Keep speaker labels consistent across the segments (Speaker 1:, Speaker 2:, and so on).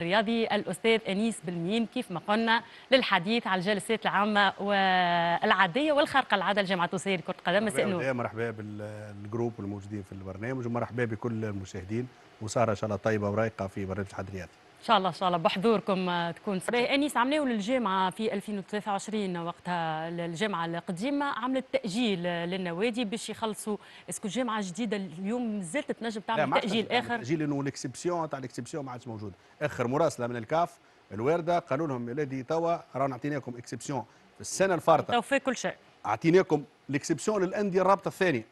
Speaker 1: الرياضي الأستاذ أنيس بالمين كيف ما قلنا للحديث على الجلسات العامة والعادية والخارقة للعادة لجامعة تونسية لكرة القدم. مساء النور.
Speaker 2: مرحبا بالجروب والموجودين في البرنامج، ومرحبا بكل المشاهدين، وسهرة إن شاء الله طيبة ورايقة في برنامج الحد رياضي.
Speaker 1: ان شاء الله بحضوركم تكون صباح. انيس، عملوا للجامعه في 2023 وقتها الجامعه القديمه عملت تاجيل للنوادي باش يخلصوا. اسكو الجامعه جديده اليوم زلت تنجم تعمل تاجيل اخر؟
Speaker 2: تاجيل لانه الاكسبسيون تاع الاكسبسيون ما عادش موجوده. اخر مراسله من الكاف الوارده قالوا لهم يا ولادي توا رانا اعطيناكم اكسبسيون في السنه الفارطه،
Speaker 1: تو في كل شيء
Speaker 2: اعطيناكم الاكسبسيون للانديه الرابطه الثانيه،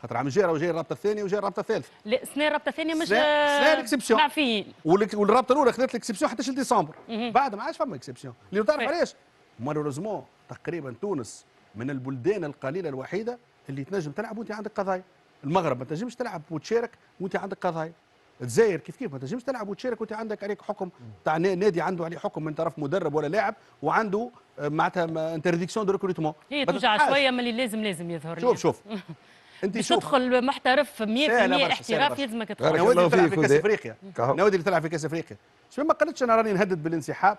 Speaker 2: خاطر عم جاي الرابطه الثانيه وجاي الرابطه الثالثه.
Speaker 1: لا، سنه الرابطه الثانيه مش
Speaker 2: سنه الاكسبسيون
Speaker 1: معفيين،
Speaker 2: والرابطه الاولى خذت الاكسبسيون حتى ديسمبر. بعد ما عادش فما اكسبسيون. اللي تعرف علاش؟ مالوريزمون تقريبا تونس من البلدان القليله الوحيده اللي تنجم تلعب وانت عندك قضايا. المغرب ما تنجمش تلعب وتشارك وانت عندك قضايا. الجزائر كيف ما تنجمش تلعب وتشارك وانت عندك عليك حكم تاع نادي عنده عليه حكم من طرف مدرب ولا لاعب، وعنده معناتها انترديكسيون دو ريكروتمون.
Speaker 1: هي توجع شويه من اللي لازم يظهر.
Speaker 2: شوف انت
Speaker 1: باش تدخل محترف 100% احتراف يلزمك تدخل.
Speaker 2: النوادي اللي تلعب في كاس افريقيا، النوادي اللي تلعب في كاس افريقيا، شنو ما قالتش انا راني نهدد بالانسحاب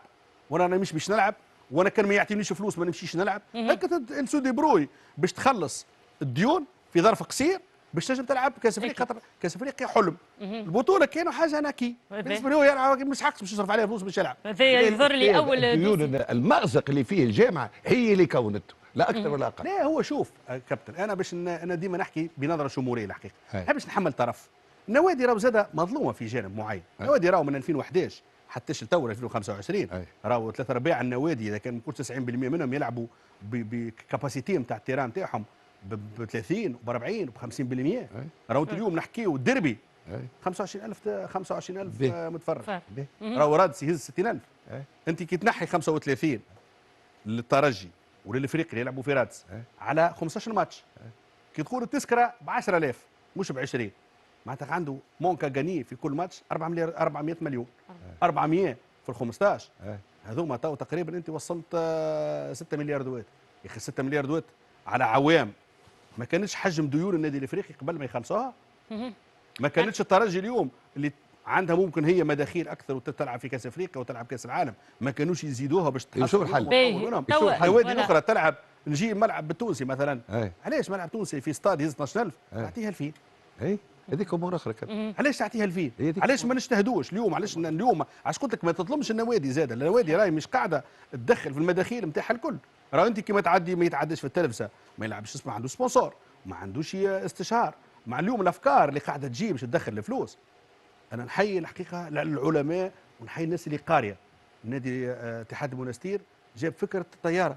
Speaker 2: وانا مش باش نلعب، وانا كان ما يعطينيش فلوس ما نمشيش نلعب. هكا السو دي بروي باش تخلص الديون في ظرف قصير باش تنجم تلعب كاس افريقيا، خاطر كاس افريقيا حلم. البطوله كانوا حاجه ناكي بالنسبه له، هو يلعب مش حقش باش يصرف عليها فلوس باش يلعب.
Speaker 1: هذا يظهر لي اول
Speaker 3: الديون المأزق اللي فيه الجامعه هي اللي كونته، لا اكثر ولا اقل.
Speaker 2: لا هو شوف كابتن، انا باش انا ديما نحكي بنظره شموليه الحقيقه، ما نحبش نحمل طرف. النوادي راهو زاده مظلومه في جانب معين. النوادي راهو من 2011 حتى لتو 2025 راهو 3/4 النوادي اذا كان نقول 90% منهم يلعبوا بكاباسيتي نتاع التيران نتاعهم ب 30 وب 40 وب 50%. راهو اليوم نحكيو الديربي 25,000 متفرج، راهو رادس يهز 60,000. انت كي تنحي 35 للترجي وللافريقي اللي يلعبوا في رادس على 15 ماتش، كي تقول التذكره ب 10,000 مش ب 20، معناتها عنده مونكا غاني في كل ماتش 400 مليون. 400 في ال 15 هذوما تو تقريبا انت وصلت 6 مليار دوات. يا اخي 6 مليار دوات على عوام ما كانتش حجم ديون النادي الافريقي قبل ما يخلصوها. ما كانتش الترجي اليوم اللي عندها ممكن هي مداخيل اكثر وتلعب في كاس افريقيا وتلعب كاس العالم، ما كانوش يزيدوها باش
Speaker 3: يشوف الحل.
Speaker 2: النوادي الاخرى تلعب، نجي ملعب بالتونسي مثلا، علاش ملعب تونسي في استاد يهز 12,000 تعطيها 2000؟
Speaker 3: هذيك امور اخرى كابتن.
Speaker 2: علاش تعطيها 2000؟ علاش ما نجتهدوش اليوم؟ علاش اليوم علاش قلت لك ما تظلمش النوادي زاده. النوادي راهي مش قاعده تدخل في المداخيل نتاعها الكل. راه انت كيما تعدي ما يتعداش في التلفزه، ما يلعبش اسمه عنده سبونسور، ما عندوش استشهار، مع اليوم الافكار اللي قاعده تجي باش تدخل الفلوس. انا نحيي الحقيقه العلماء ونحيي الناس اللي قاريه. نادي اتحاد المنستير جاب فكره الطياره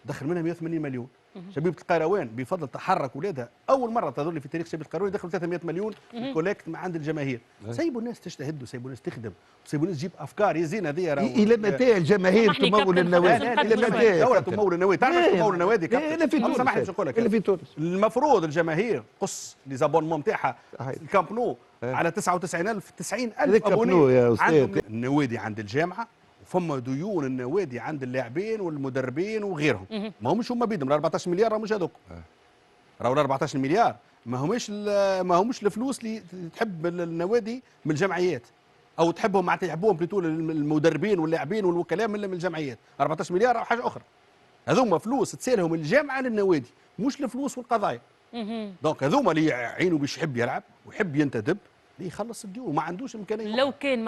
Speaker 2: دخل منها 180 مليون. شبيبه القيروان بفضل تحرك ولادها اول مره تظل في تاريخ شبيبه القيروان يدخلوا 300 مليون كوليكت مع عند الجماهير. سيبوا الناس تجتهد وسيبوا الناس تخدم وسيبوا الناس تجيب افكار يزين هذه.
Speaker 3: الى متى الجماهير تمول النوادي؟
Speaker 2: الى متى الدوله تمول النوادي؟ تعرف تمول النوادي
Speaker 3: كابتن؟ في تونس
Speaker 2: سامحني باش نقول لك،
Speaker 3: في تونس
Speaker 2: المفروض الجماهير قص لي زابونمون نتاعها الكامب نو على 99,000 90,000 ابوني عندهم النوادي عند الجامعه، فما ديون النوادي عند اللاعبين والمدربين وغيرهم. ما همش هما بيدهم 14 مليار، راه مش هذوك، راهو 14 مليار ما همش الفلوس اللي تحب النوادي من الجمعيات او تحبهم معناتها يحبوهم بليتو المدربين واللاعبين والوكلاء من الجمعيات. 14 مليار راه حاجه اخرى، هذوما فلوس تسالهم الجامعه للنوادي مش الفلوس والقضايا. دونك هذوما اللي يعينوا باش يحب يلعب ويحب ينتدب يخلص الديون وما عندوش امكانيه.
Speaker 1: لو كان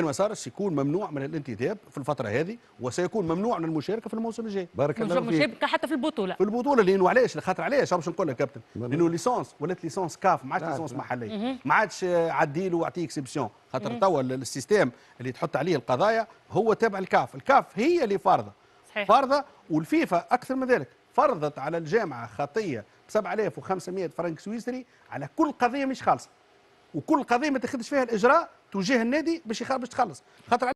Speaker 1: ما صارش
Speaker 2: يكون ممنوع من الانتداب في الفتره هذه، وسيكون ممنوع من المشاركه في الموسم الجاي.
Speaker 3: بارك الله فيك.
Speaker 1: حتى في البطوله
Speaker 2: لانه علاش؟ خاطر علاش باش نقول لك كابتن، لانه ليسونس ولات ليسونس كاف، ما عادش ليسونس محليه، ما عادش عديله واعطيه اكسبسيون، خاطر توا السيستم اللي تحط عليه القضايا هو تابع الكاف. الكاف هي اللي فارضه والفيفا اكثر من ذلك فرضت على الجامعه خطيه ب 7,500 فرنك سويسري على كل قضيه مش خالصه، وكل قضيه ما تاخذش فيها الاجراء تجاه النادي باش تخلص، خاطر